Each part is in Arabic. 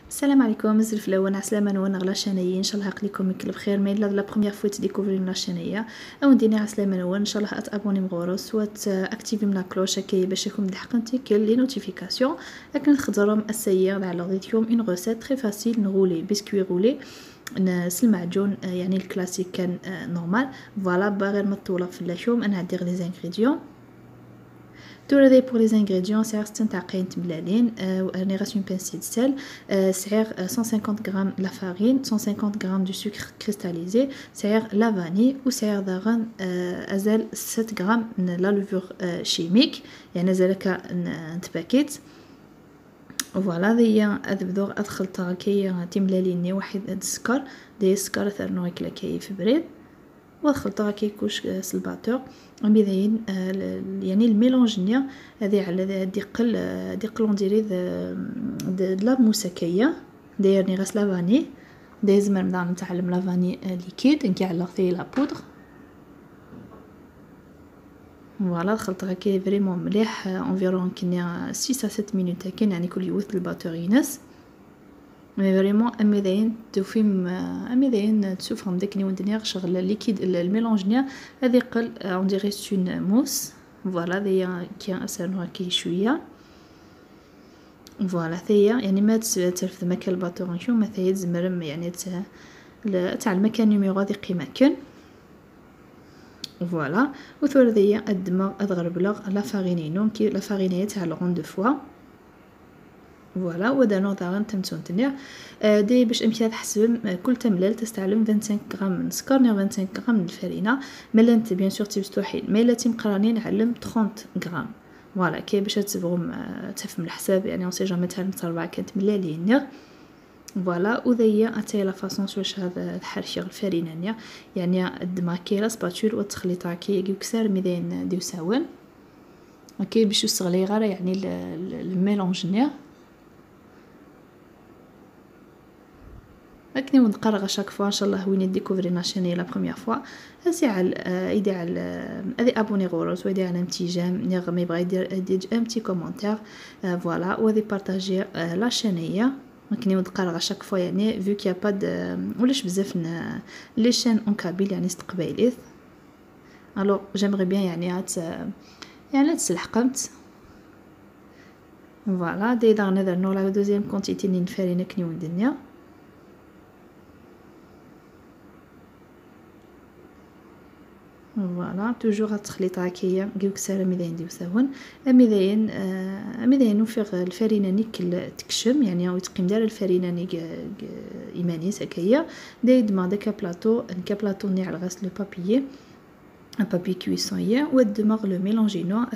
السلام عليكم. الزلف الاول عسلامه نوانا غلا شانيه ان شاء الله هاقليكم يكل بخير. مي لا بروميير فوا تديكوفري لا شانيه او نديني عسلامه نوان ان شاء الله اتابوني مغورو سوات اكتيفي من كلوش كي باش يكون دحقنتي كل لي نوتيفيكاسيون لكن نخدرهم السيار على اليوم اون ريسيت تري فاسيل نغولي بسكوي غولي نسل معجون يعني الكلاسيك كان نورمال فوالا باغير مطوله في اللحوم انا عندي غير لي زانغريديون. Tout le pour les ingrédients, c'est تنتعقين تملالين راني غاس une pincée de sel, سعر 150 g la farine, 150 g du sucre cristallisé, سعر la vanille وسعر داغن ازال 7 g من la levure chimique يعني زالك نتباكيت. فوالا هي ادبدو ادخلتها كي تملاليني واحد السكر دي السكر ثرنو كلا كي في بريد ودخلتها كي كوش سلباتور مبيدين يعني الميلونج نيا هذه على ديقل نديري د لا موسكيه دايرني غاس لافاني داي زمان نبدا نتعلم لافاني ليكيد نكي على غثي لا بودر. فوالا دخلتها كي فريمون مليح انفيرون كنيا 6 ا 7 مينوت كان يعني كل يوث الباتور ينس مي فريمون اميدين توفيم اميدين تشوفهم داك نيوندنيغ شغل ليكيد الميلونج نيا هذه قل اون ديري سون موس. فوالا هي كي اسانوها كي شويه فوالا هي يعني ما ترفد مكان الباتور نشوف ما ثايز مرم يعني تاع المكان نيميرو هذه قيمه كن فوالا وثور ذي الدماغ ادغربلغ لا فارينينو كي لا فارينيه تاع لغون دو فوا فوالا ودانو داغن تمتون تنيا دي باش امتياز حسب كل تملال تستعلم 25 غرام من السكر 25 غرام من الفرينه ملا انت بيان سور تبستوحين ملا تيمقراني نعلم 30 غرام فوالا كي باش تبغم تفهم الحساب يعني اون سي جامي تاع 4 كانت ملالين فوالا وذيا اتاي لا فاصون واش هذا الحرشي الفرينه يعني الدماكيلا سباتول وتخليطها كي يكسر ميدين ديو ساون اوكي باش يستغلي غير يعني الميلونج نيا لكن نقرا شاك فوا ان شاء الله وين ديكوفري ناشيني لا بروميير فوا هسي على ايدي على ادي ابوني غوروس ودي على امتيجام نيغ مي بغا يدير ان بتي كومونتير فوالا ودي بارطاجي لا شانيه ممكن نقرا شاك فوا يعني فيو كي با ولاش بزاف لي شين اون كابيل يعني استقبايليث الو جيمري بيان يعني تسلحقمت فوالا دي دار نذر نو لا دوزيام كونتيتي ني نفارينا كنيو الدنيا فوالا توجور التخليط هكايا كيوك سالا ميداين ديو ساون ميداين وفيغ الفرينه نيكل تكشم يعني ويتقيم دار الفرينه نيك ايمانيس هكايا داي دماغ كا بلاطو ني على غاس لو بابيي ان بابي كويسون هي ودماغ لو ميلونجينو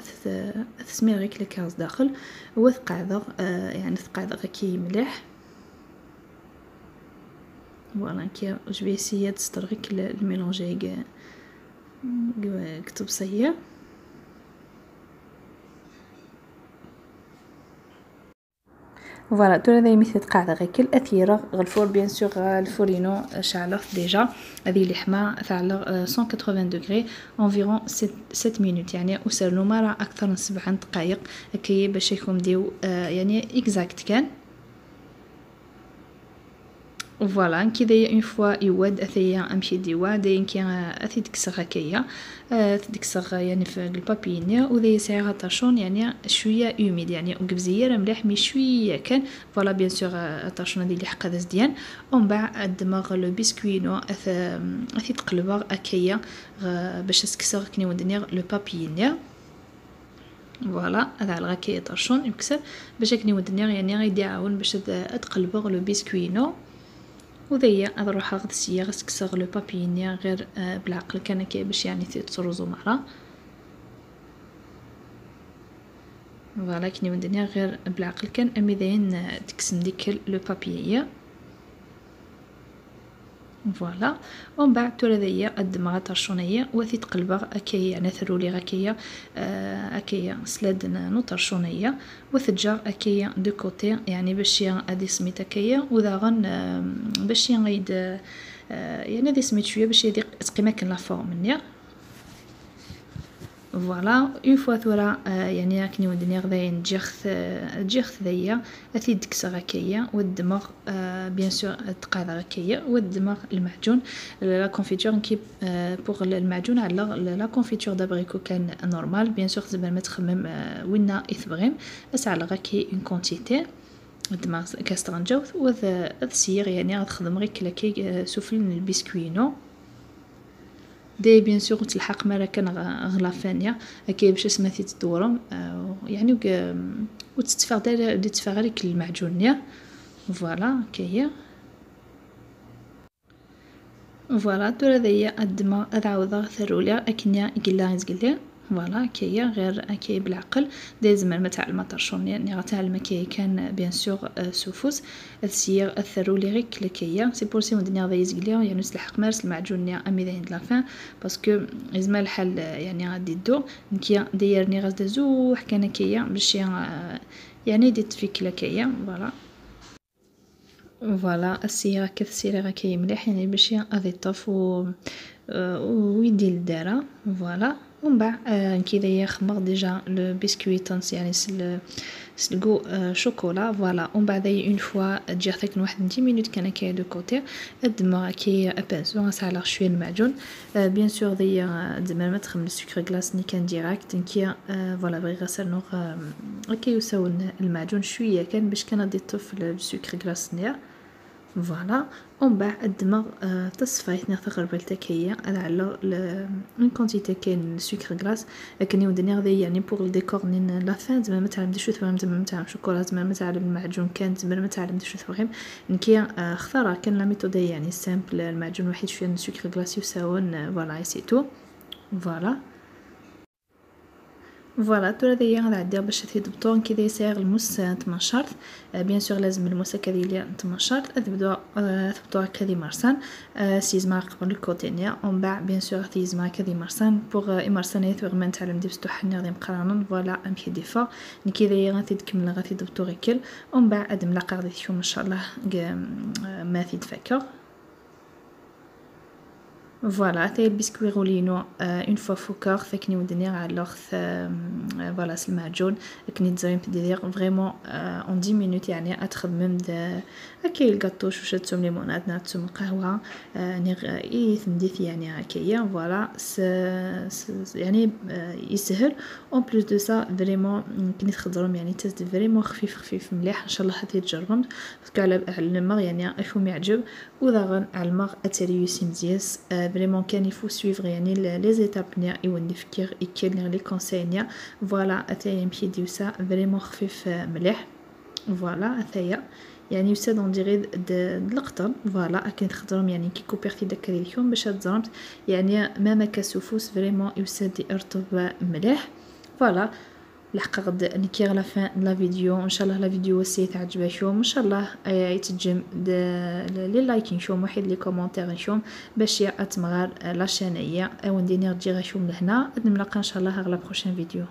تسمير غيك الكاز داخل وثقعذر يعني ثقعذر كي مليح فوالا كي جو في اسيي تسترغيك الميلونجي كتب سيء فوالا دولا ذي مثل قاعدة غيكل أثيرة غالفور بيان سور الفورينو شعلوه ديجا هذه اللحمة ثعلق 180 دوغري انفيرون 7 مينوت يعني وسرلو مرة أكثر من 7 دقائق كي باش يكون ديو يعني اكزاكت كان فوالا كي دايا اون فوا يواد اثيا امشي ديوا داين كي اثي دكسغ هكايا تدكسغ يعني في البابينيا ودايا ساعه طاشون يعني شويه اوميد يعني وقبزيره مليح مي شويه كان فوالا بيان سور طاشون هذه اللي حقا ديان ومن بعد دماغ لو بسكوينو اثي تقلبها هكايا باش تكسغ كني ودنيا لو بابينيا فوالا هذا على غاكي طاشون يكسر باش كني ودنيا يعني غيدي عاون باش تقلبغ لو بسكوينو وذيا هذا روح غدسيه غتكسر لو بابينيا غير بالعقل كان كي باش يعني تروزو مرة فوالا كني ودنيا غير بالعقل كان اميدين تكسم ديك لو بابييه فوالا ومن بعد تولذيا الدماغ طرشونيه وثي تقلبها هكايا يعني ثرولي هكايا هكايا سلاد نطرشونيه وثجر هكايا دو كوتي يعني باش ادي سميت هكايا وذاغن باش يغيد يعني هذه سميت شويه باش يديق تقيمك لا فورم نيا فوالا اون فوا ثورا يعني راكني ودني غداين تجيخ ذيا اثي دكسا غكايا والدماغ بيان سور تقاضى غكايا والدماغ المعجون لا كونفيتور كي بوغ المعجون على لا كونفيتور دابريكو كان نورمال بيان سور زعما ما تخمم وين يثبغيم بس على غاكي اون كونتيتي الدماغ كاسترنجوث وذ سير يعني غتخدم غير كلاكي سفل البسكوينو دي بيان سور تلحق مرة كان غلافانيا هكا باش سماتي تدورم يعني وتتفاغ دي تفاغريك المعجون فوالا كايا فوالا دور هذيا الدماغ ادعوضا ثروليا اكنيا قلا يزقليا فوالا كايا غير كاي بالعقل دايزمر تاع المطرشون يعني غتعلم كاي كان بيان سور سوفوس السير الثرولي غير كايا سي بور سي ودنيا غادي يزقليا يعني نسلحق مارس المعجون امي عند لافان باسكو ازما الحل يعني غادي دو نكيا دايرني غاز دزو حكانا كايا باش يعني ديت فيك كايا فوالا فوالا السيره كالسيره غاكاي مليح يعني باش غادي يطف ويدي للدارة فوالا ومن بعد كي دايا خمر ديجا لو بسكوي تنس يعني سلقو شوكولا فوالا ومن بعد اون فوا تجي تاكل واحد 10 مينوت كان كاي دو كوتي الدماغ كي ابانسو غسالغ شويه المعجون بيان سور دايا زعما ما تخمم السكر كلاص ني كان ديراكت نكيا فوالا بغي غسل كي يساون المعجون شويه كان باش كان غادي يطفل السكر كلاص نيا فوالا ومن بعد الدماغ تصفايت نغتقر بالتكية على اون كونتيتي كاين سكر غلاس لكن ودني غادي يعني بوغ الديكور نين لا فان زعما ما تعلم شو ثوام زعما ما تعلم شوكولا زعما ما تعلم المعجون كان زعما ما تعلم شو ثوام نكيا اختار كان لا ميثود يعني سامبل المعجون واحد شويه سكر غلاس يساون فوالا سي تو فوالا فوالا دور هذيا غنعديها باش تيضبطو كي يسير الموس 18 بيان سور لازم الموس هكذا ليا 18 تبداو تحطوها كذي مرسان سيزما قبل الكوتينيا ومن بعد بيان سور تيزما كذي مرسان بوغ امرسان يثوغ تعلم دي بستوحني غادي مقرانون فوالا امشي ديفا كي دايا غادي تكمل غادي تضبطو غيكل ومن بعد ادم لا غادي تشوف ان شاء الله ما تيتفكر فوالا تاي البسكوي غولينو اون فوا فوكار فكني ودني على فوالا المعجون كني تزايم تدير فريمون اون 10 مينوت يعني اتخدم هكايا الكاطو شوشتهم ليموناد ناتهم قهوه ني ثمديت يعني هكايا فوالا يعني يسهل اون بلوس دو سا فريمون كني تخضرهم يعني تست فريمون خفيف مليح ان شاء الله هذه تجربت باسكو على المغ يعني افهم يعجب وذا على المغ اتري يسمزيس فريمون كان يفو سويفغ يعني لي زيتاب نيا يوني فكر يكير لي كونساي نيا فوالا اتايا يمشي ديوسا فريمون خفيف مليح فوالا اتايا يعني يساد اون ديغي القطن فوالا اكن تخضرهم يعني كي كوبرتي داك اليوم باش تزرمت يعني ما كسوفوس فريمون يساد يرطب مليح فوالا لحق غد نكي على فان لا فيديو ان شاء الله لا فيديو سي تعجبكم ان شاء الله يتجم لي لايك نشوم واحد لي كومونتير نشوم باش اتمغار لا شانيه او ندير نرجع شوم لهنا نملاقا ان شاء الله على بروشين فيديو.